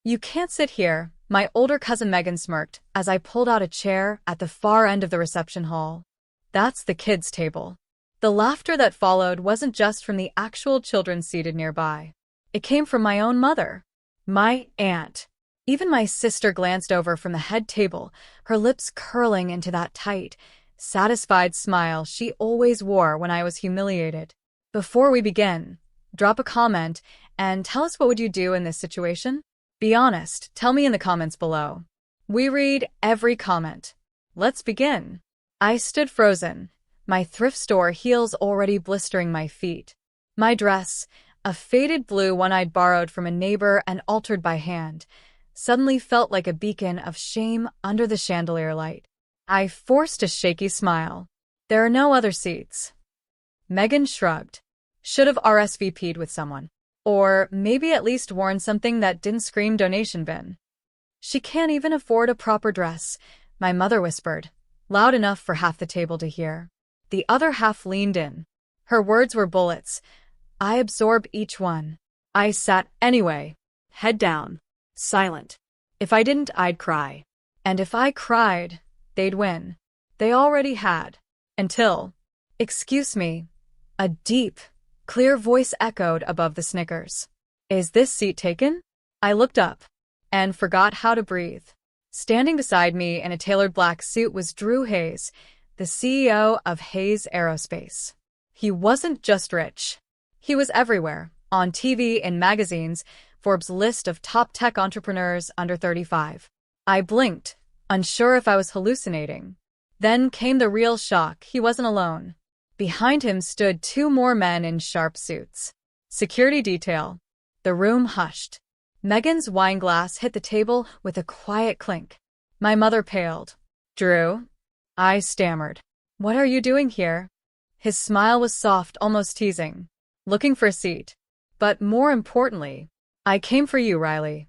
You can't sit here, my older cousin Megan smirked as I pulled out a chair at the far end of the reception hall. That's the kids' table. The laughter that followed wasn't just from the actual children seated nearby. It came from my own mother. My aunt. Even my sister glanced over from the head table, her lips curling into that tight, satisfied smile she always wore when I was humiliated. Before we begin, drop a comment and tell us what would you do in this situation? Be honest, tell me in the comments below. We read every comment. Let's begin. I stood frozen, my thrift store heels already blistering my feet. My dress, a faded blue one I'd borrowed from a neighbor and altered by hand, suddenly felt like a beacon of shame under the chandelier light. I forced a shaky smile. There are no other seats. Megan shrugged. Should have RSVP'd with someone. Or maybe at least worn something that didn't scream donation bin. She can't even afford a proper dress, my mother whispered, loud enough for half the table to hear. The other half leaned in. Her words were bullets. I absorbed each one. I sat anyway, head down, silent. If I didn't, I'd cry. And if I cried, they'd win. They already had. Until, excuse me, a deep, clear voice echoed above the snickers. Is this seat taken? I looked up and forgot how to breathe. Standing beside me in a tailored black suit was Drew Hayes, the CEO of Hayes Aerospace. He wasn't just rich. He was everywhere, on TV and magazines, Forbes' list of top tech entrepreneurs under 35. I blinked, unsure if I was hallucinating. Then came the real shock. He wasn't alone. Behind him stood two more men in sharp suits. Security detail. The room hushed. Megan's wine glass hit the table with a quiet clink. My mother paled. Drew? I stammered. What are you doing here? His smile was soft, almost teasing. Looking for a seat. But more importantly, I came for you, Riley.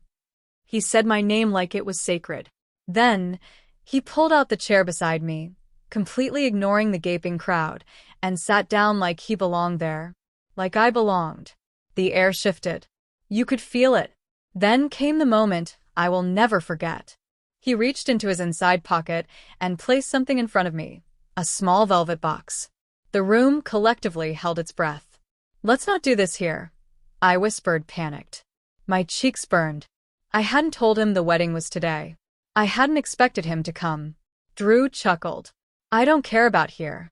He said my name like it was sacred. Then, he pulled out the chair beside me, completely ignoring the gaping crowd, and sat down like he belonged there. Like I belonged. The air shifted. You could feel it. Then came the moment I will never forget. He reached into his inside pocket and placed something in front of me, a small velvet box. The room collectively held its breath. Let's not do this here, I whispered, panicked. My cheeks burned. I hadn't told him the wedding was today. I hadn't expected him to come. Drew chuckled. I don't care about here.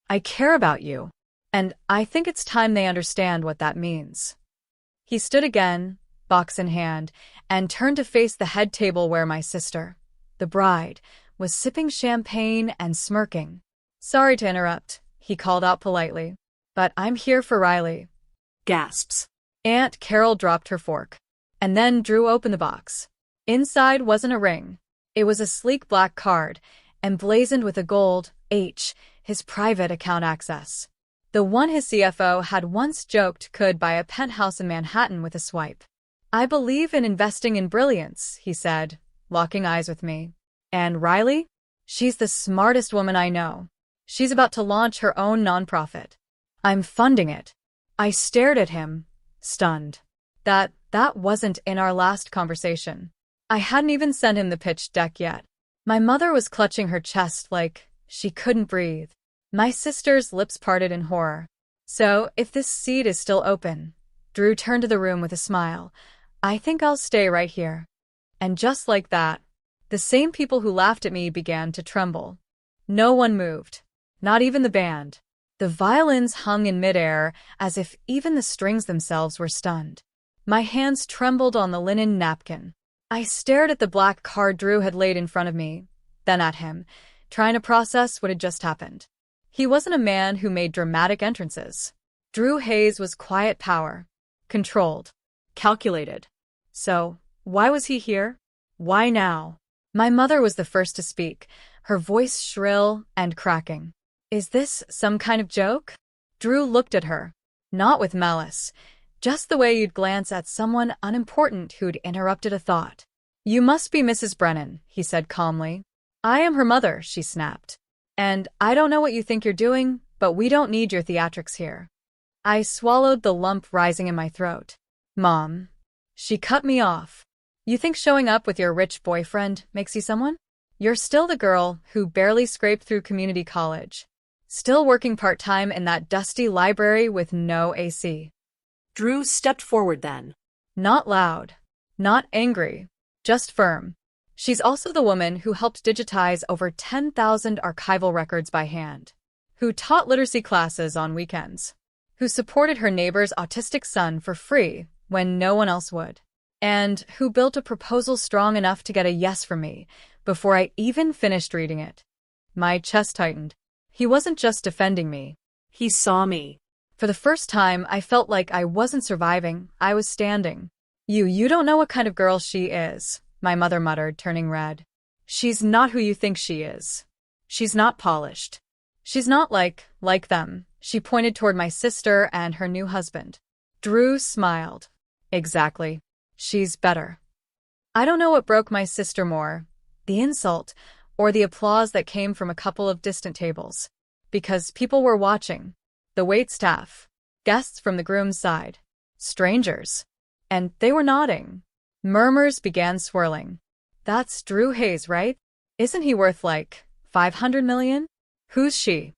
I care about you. And I think it's time they understand what that means. He stood again, box in hand, and turned to face the head table where my sister, the bride, was sipping champagne and smirking. Sorry to interrupt, he called out politely, but I'm here for Riley. Gasps. Aunt Carol dropped her fork. And then Drew opened the box. Inside wasn't a ring. It was a sleek black card, emblazoned with a gold H, his private account access. The one his CFO had once joked could buy a penthouse in Manhattan with a swipe. I believe in investing in brilliance, he said, locking eyes with me. And Riley? She's the smartest woman I know. She's about to launch her own nonprofit. I'm funding it. I stared at him, stunned. That wasn't in our last conversation. I hadn't even sent him the pitch deck yet. My mother was clutching her chest like she couldn't breathe. My sister's lips parted in horror. So, if this seat is still open, Drew turned to the room with a smile. I think I'll stay right here. And just like that, the same people who laughed at me began to tremble. No one moved. Not even the band. The violins hung in midair as if even the strings themselves were stunned. My hands trembled on the linen napkin. I stared at the black card Drew had laid in front of me, then at him, trying to process what had just happened. He wasn't a man who made dramatic entrances. Drew Hayes was quiet power. Controlled. Calculated. So, why was he here? Why now? My mother was the first to speak, her voice shrill and cracking. Is this some kind of joke? Drew looked at her. Not with malice. Just the way you'd glance at someone unimportant who'd interrupted a thought. You must be Mrs. Brennan, he said calmly. I am her mother, she snapped. And I don't know what you think you're doing, but we don't need your theatrics here. I swallowed the lump rising in my throat. Mom. She cut me off. You think showing up with your rich boyfriend makes you someone? You're still the girl who barely scraped through community college. Still working part-time in that dusty library with no AC. Drew stepped forward then. Not loud. Not angry. Just firm. She's also the woman who helped digitize over 10,000 archival records by hand. Who taught literacy classes on weekends. Who supported her neighbor's autistic son for free when no one else would. And who built a proposal strong enough to get a yes from me before I even finished reading it. My chest tightened. He wasn't just defending me. He saw me. For the first time, I felt like I wasn't surviving, I was standing. You don't know what kind of girl she is, my mother muttered, turning red. She's not who you think she is. She's not polished. She's not like them. She pointed toward my sister and her new husband. Drew smiled. Exactly. She's better. I don't know what broke my sister more, the insult or the applause that came from a couple of distant tables. Because people were watching. The waitstaff, guests from the groom's side, strangers. And they were nodding. Murmurs began swirling. That's Drew Hayes, right? Isn't he worth like 500 million? Who's she?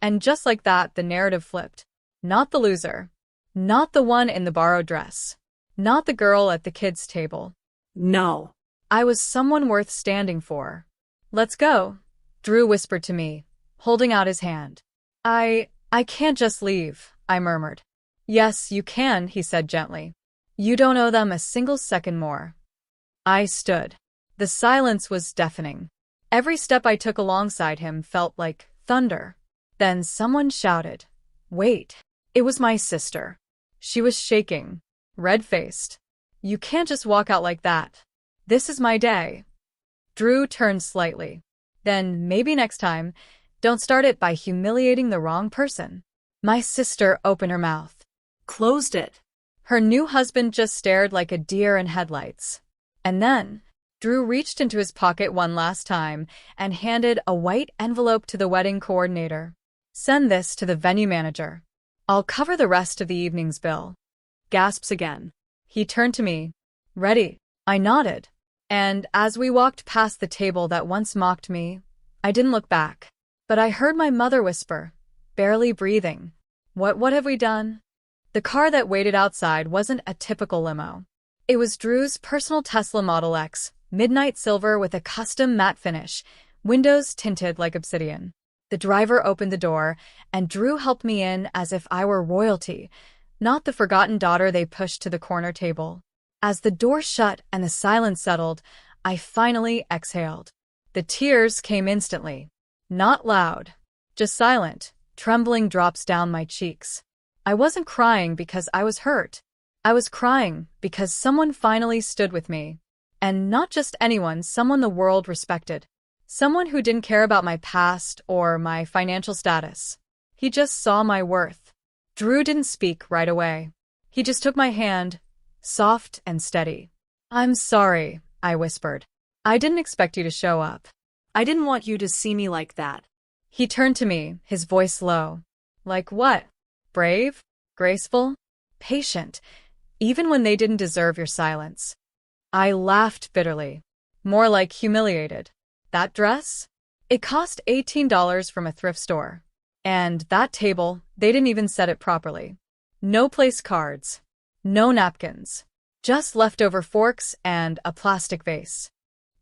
And just like that, the narrative flipped. Not the loser. Not the one in the borrowed dress. Not the girl at the kids' table. No. I was someone worth standing for. Let's go, Drew whispered to me, holding out his hand. I can't just leave, I murmured. Yes, you can, he said gently. You don't owe them a single second more. I stood. The silence was deafening. Every step I took alongside him felt like thunder. Then someone shouted, "Wait." It was my sister. She was shaking, red-faced. You can't just walk out like that. This is my day. Drew turned slightly. Then, maybe next time, don't start it by humiliating the wrong person. My sister opened her mouth. Closed it. Her new husband just stared like a deer in headlights. And then, Drew reached into his pocket one last time and handed a white envelope to the wedding coordinator. Send this to the venue manager. I'll cover the rest of the evening's bill. Gasps again. He turned to me. Ready? I nodded. And as we walked past the table that once mocked me, I didn't look back. But I heard my mother whisper, barely breathing. What have we done? The car that waited outside wasn't a typical limo. It was Drew's personal Tesla Model X, midnight silver with a custom matte finish, windows tinted like obsidian. The driver opened the door, and Drew helped me in as if I were royalty, not the forgotten daughter they pushed to the corner table. As the door shut and the silence settled, I finally exhaled. The tears came instantly. Not loud, just silent, trembling drops down my cheeks. I wasn't crying because I was hurt. I was crying because someone finally stood with me. And not just anyone, someone the world respected. Someone who didn't care about my past or my financial status. He just saw my worth. Drew didn't speak right away. He just took my hand, soft and steady. I'm sorry, I whispered. I didn't expect you to show up. I didn't want you to see me like that. He turned to me, his voice low. Like what? Brave? Graceful? Patient? Even when they didn't deserve your silence. I laughed bitterly. More like humiliated. That dress? It cost $18 from a thrift store. And that table, they didn't even set it properly. No place cards. No napkins. Just leftover forks and a plastic vase.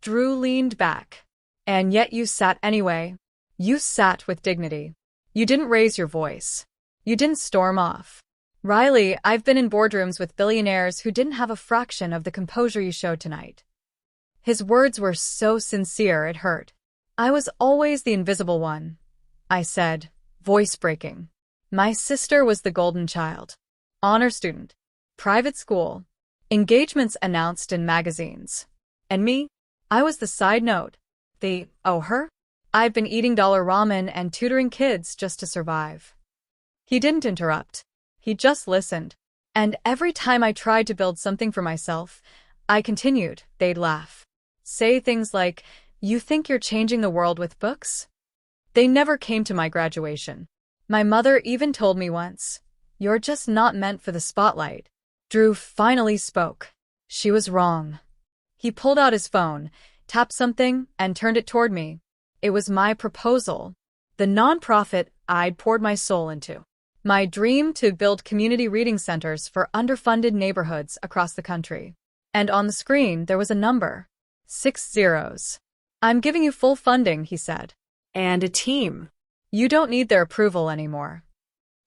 Drew leaned back. And yet you sat anyway. You sat with dignity. You didn't raise your voice. You didn't storm off. Riley, I've been in boardrooms with billionaires who didn't have a fraction of the composure you showed tonight. His words were so sincere it hurt. I was always the invisible one, I said, voice breaking. My sister was the golden child. Honor student. Private school. Engagements announced in magazines. And me? I was the side note. Her? I've been eating dollar ramen and tutoring kids just to survive. He didn't interrupt. He just listened. And every time I tried to build something for myself, I continued, they'd laugh. Say things like, you think you're changing the world with books? They never came to my graduation. My mother even told me once, you're just not meant for the spotlight. Drew finally spoke. She was wrong. He pulled out his phone, tapped something, and turned it toward me. It was my proposal. The nonprofit I'd poured my soul into. My dream to build community reading centers for underfunded neighborhoods across the country. And on the screen, there was a number. 6 zeros. "I'm giving you full funding," he said. And a team. "You don't need their approval anymore."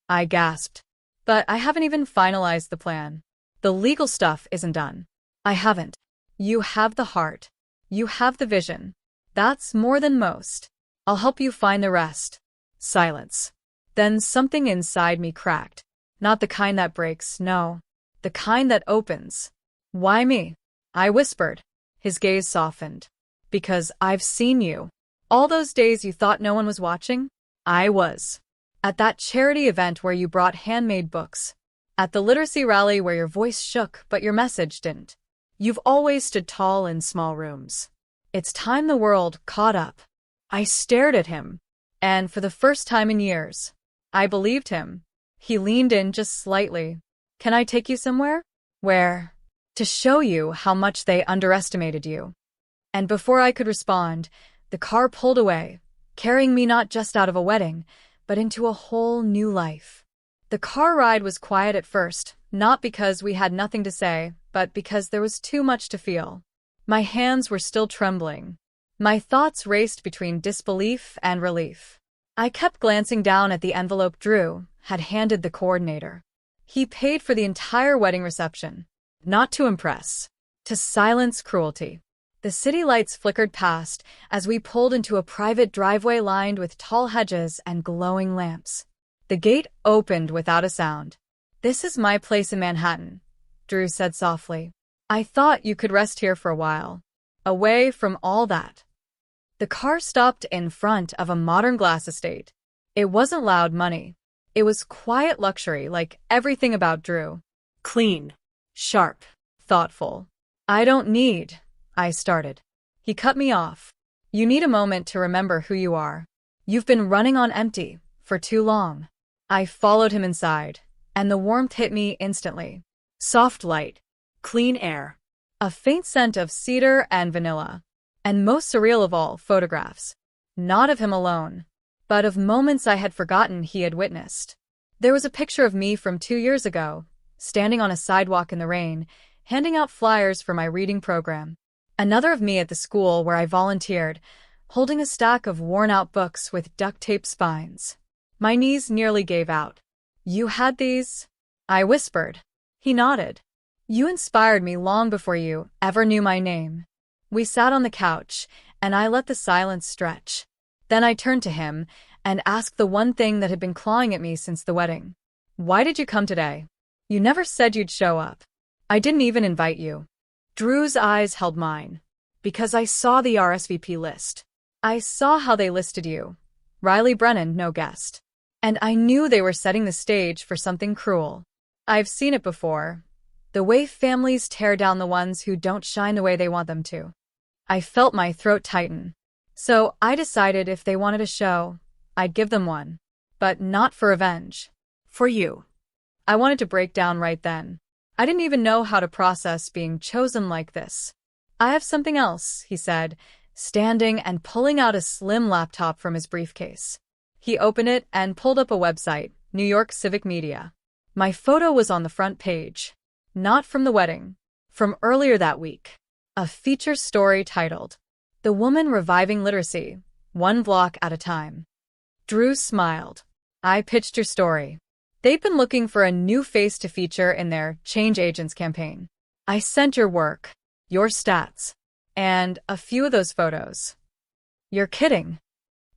I gasped. "But I haven't even finalized the plan. The legal stuff isn't done." "I haven't. You have the heart. You have the vision. That's more than most. I'll help you find the rest." Silence. Then something inside me cracked. Not the kind that breaks, no. The kind that opens. "Why me?" I whispered. His gaze softened. "Because I've seen you. All those days you thought no one was watching? I was. At that charity event where you brought handmade books. At the literacy rally where your voice shook but your message didn't. You've always stood tall in small rooms. It's time the world caught up." I stared at him. And for the first time in years, I believed him. He leaned in just slightly. "Can I take you somewhere?" "Where?" "To show you how much they underestimated you." And before I could respond, the car pulled away, carrying me not just out of a wedding, but into a whole new life. The car ride was quiet at first, not because we had nothing to say, but because there was too much to feel. My hands were still trembling. My thoughts raced between disbelief and relief. I kept glancing down at the envelope Drew had handed the coordinator. He paid for the entire wedding reception. Not to impress. To silence cruelty. The city lights flickered past as we pulled into a private driveway lined with tall hedges and glowing lamps. The gate opened without a sound. "This is my place in Manhattan," Drew said softly. "I thought you could rest here for a while. Away from all that." The car stopped in front of a modern glass estate. It wasn't loud money. It was quiet luxury, like everything about Drew. Clean. Sharp. Thoughtful. "I don't need," I started. He cut me off. "You need a moment to remember who you are. You've been running on empty for too long." I followed him inside, and the warmth hit me instantly. Soft light. Clean air. A faint scent of cedar and vanilla. And most surreal of all, photographs. Not of him alone, but of moments I had forgotten he had witnessed. There was a picture of me from 2 years ago, standing on a sidewalk in the rain, handing out flyers for my reading program. Another of me at the school where I volunteered, holding a stack of worn-out books with duct-tape spines. My knees nearly gave out. "You had these?" I whispered. He nodded. "You inspired me long before you ever knew my name." We sat on the couch, and I let the silence stretch. Then I turned to him and asked the one thing that had been clawing at me since the wedding. "Why did you come today? You never said you'd show up. I didn't even invite you." Drew's eyes held mine. "Because I saw the RSVP list. I saw how they listed you. Riley Brennan, no guest. And I knew they were setting the stage for something cruel. I've seen it before. The way families tear down the ones who don't shine the way they want them to." I felt my throat tighten. So I decided if they wanted a show, I'd give them one. But not for revenge. For you. I wanted to break down right then. I didn't even know how to process being chosen like this. "I have something else," he said, standing and pulling out a slim laptop from his briefcase. He opened it and pulled up a website, New York Civic Media. My photo was on the front page. Not from the wedding. From earlier that week. A feature story titled, "The Woman Reviving Literacy, One Block at a Time." Drew smiled. "I pitched your story. They've been looking for a new face to feature in their Change Agents campaign. I sent your work, your stats, and a few of those photos." "You're kidding."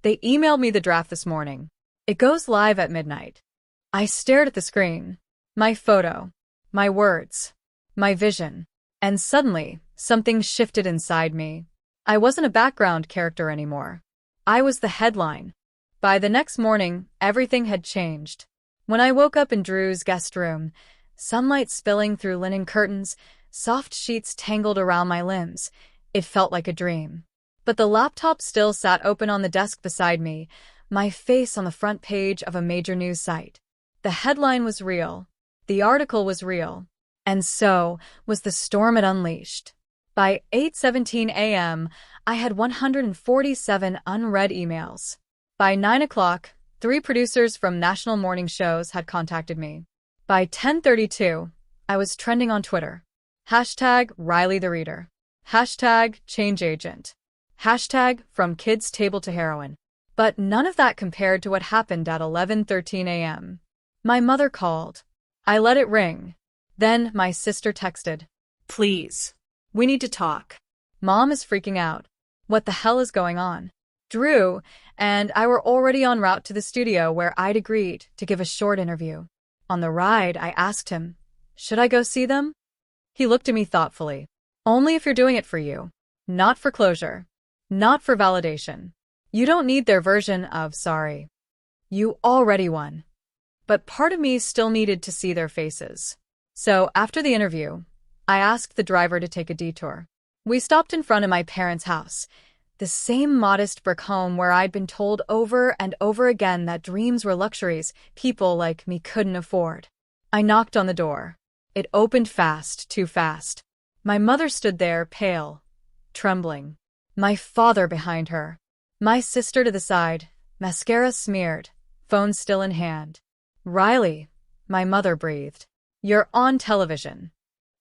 "They emailed me the draft this morning. It goes live at midnight." I stared at the screen. My photo. My words. My vision. And suddenly, something shifted inside me. I wasn't a background character anymore. I was the headline. By the next morning, everything had changed. When I woke up in Drew's guest room, sunlight spilling through linen curtains, soft sheets tangled around my limbs, it felt like a dream. But the laptop still sat open on the desk beside me, my face on the front page of a major news site. The headline was real. The article was real. And so was the storm it unleashed. By 8:17 a.m., I had 147 unread emails. By 9 o'clock, 3 producers from national morning shows had contacted me. By 10:32, I was trending on Twitter. Hashtag Riley the Reader. Hashtag Change Agent. Hashtag From Kids Table to Heroin. But none of that compared to what happened at 11:13 a.m. My mother called. I let it ring. Then my sister texted. Please. We need to talk. Mom is freaking out. What the hell is going on? Drew and I were already en route to the studio where I'd agreed to give a short interview. On the ride, I asked him, should I go see them? He looked at me thoughtfully. Only if you're doing it for you. Not for closure. Not for validation. You don't need their version of sorry. You already won. But part of me still needed to see their faces. So after the interview, I asked the driver to take a detour. We stopped in front of my parents' house, the same modest brick home where I'd been told over and over again that dreams were luxuries people like me couldn't afford. I knocked on the door. It opened fast, too fast. My mother stood there, pale, trembling. My father behind her. My sister to the side, mascara smeared, phone still in hand. Riley, my mother breathed. You're on television.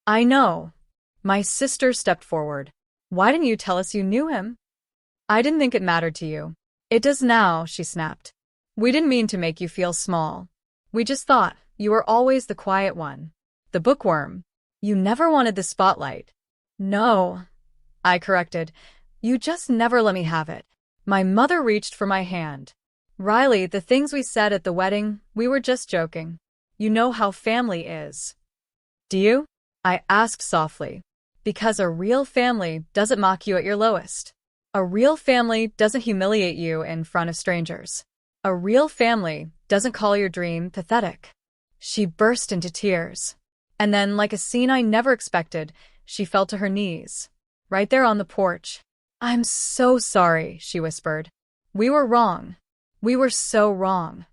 I know. My sister stepped forward. Why didn't you tell us you knew him? I didn't think it mattered to you. It does now, she snapped. We didn't mean to make you feel small. We just thought you were always the quiet one. The bookworm. You never wanted the spotlight. No, I corrected. You just never let me have it. My mother reached for my hand. Riley, the things we said at the wedding, we were just joking. You know how family is. Do you? I asked softly. Because a real family doesn't mock you at your lowest. A real family doesn't humiliate you in front of strangers. A real family doesn't call your dream pathetic. She burst into tears. And then, like a scene I never expected, she fell to her knees. Right there on the porch. I'm so sorry, she whispered. We were wrong. We were so wrong.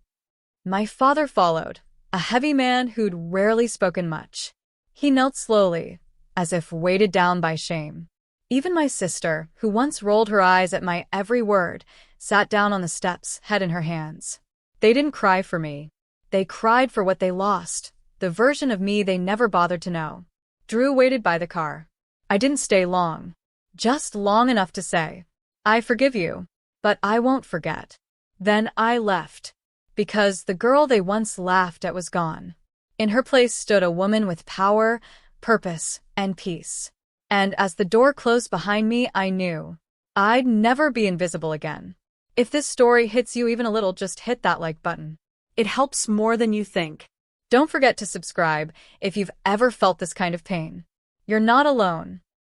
My father followed, a heavy man who'd rarely spoken much. He knelt slowly, as if weighted down by shame. Even my sister, who once rolled her eyes at my every word, sat down on the steps, head in her hands. They didn't cry for me. They cried for what they lost, the version of me they never bothered to know. Drew waited by the car. I didn't stay long. Just long enough to say, I forgive you, but I won't forget. Then I left, because the girl they once laughed at was gone. In her place stood a woman with power, purpose, and peace. And as the door closed behind me, I knew I'd never be invisible again. If this story hits you even a little, just hit that like button. It helps more than you think. Don't forget to subscribe if you've ever felt this kind of pain. You're not alone.